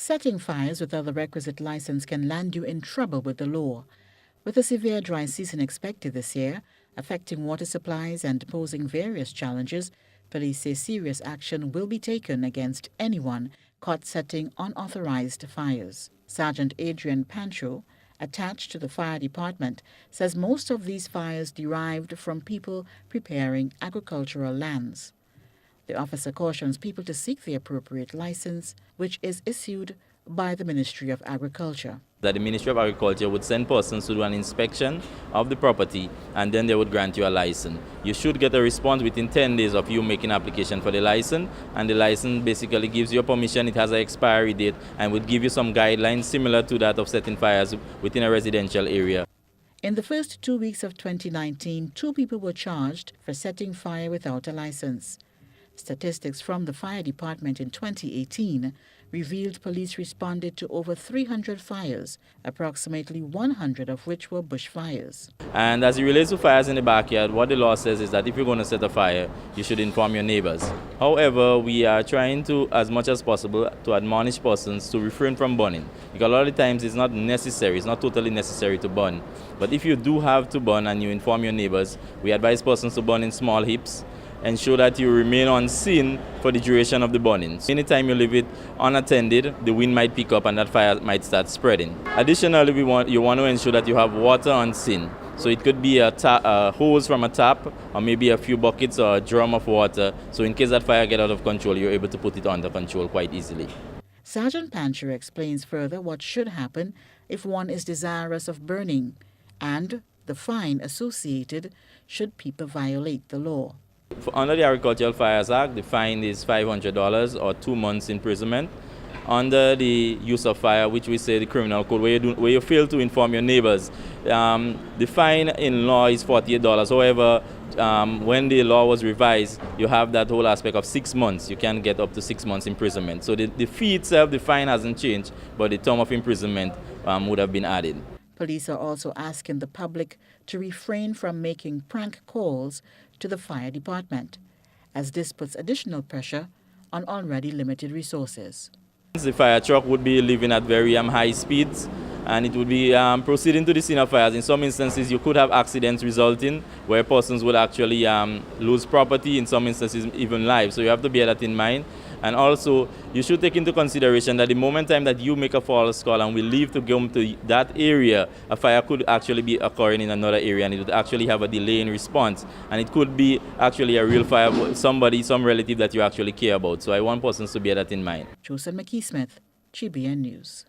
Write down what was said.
Setting fires without the requisite license can land you in trouble with the law. With a severe dry season expected this year, affecting water supplies and posing various challenges, police say serious action will be taken against anyone caught setting unauthorized fires. Sergeant Adrian Pancho, attached to the fire department, says most of these fires derived from people preparing agricultural lands. The officer cautions people to seek the appropriate license, which is issued by the Ministry of Agriculture. That the Ministry of Agriculture would send persons to do an inspection of the property, and then they would grant you a license. You should get a response within 10 days of you making application for the license, and the license basically gives you a permission. It has an expiry date and would give you some guidelines similar to that of setting fires within a residential area. In the first 2 weeks of 2019, 2 people were charged for setting fire without a license. Statistics from the fire department in 2018 revealed police responded to over 300 fires, approximately 100 of which were bushfires. And as it relates to fires in the backyard, what the law says is that if you're going to set a fire, you should inform your neighbors. However, we are trying to, as much as possible, to admonish persons to refrain from burning. Because a lot of times it's not necessary, it's not totally necessary to burn. But if you do have to burn and you inform your neighbors, we advise persons to burn in small heaps. Ensure that you remain unseen for the duration of the burning. Anytime you leave it unattended, the wind might pick up and that fire might start spreading. Additionally, you want to ensure that you have water unseen. So it could be a hose from a tap, or maybe a few buckets or a drum of water. So in case that fire gets out of control, you're able to put it under control quite easily. Sergeant Pancher explains further what should happen if one is desirous of burning, and the fine associated should people violate the law. Under the Agricultural Fires Act, the fine is $500 or 2 months imprisonment. Under the use of fire, which we say the criminal code, where you fail to inform your neighbors, the fine in law is $48. However, when the law was revised, you have that whole aspect of 6 months. You can get up to 6 months imprisonment. So the fee itself, the fine hasn't changed, but the term of imprisonment would have been added. Police are also asking the public to refrain from making prank calls to the fire department, as this puts additional pressure on already limited resources. The fire truck would be leaving at very high speeds, and it would be proceeding to the scene of fires. In some instances, you could have accidents resulting where persons would actually lose property, in some instances even lives. So you have to bear that in mind. And also, you should take into consideration that the moment time that you make a false call and we leave to go to that area, a fire could actually be occurring in another area, and it would actually have a delay in response. And it could be actually a real fire, somebody, some relative that you actually care about. So I want persons to bear that in mind. Joseph McKee-Smith, GBN News.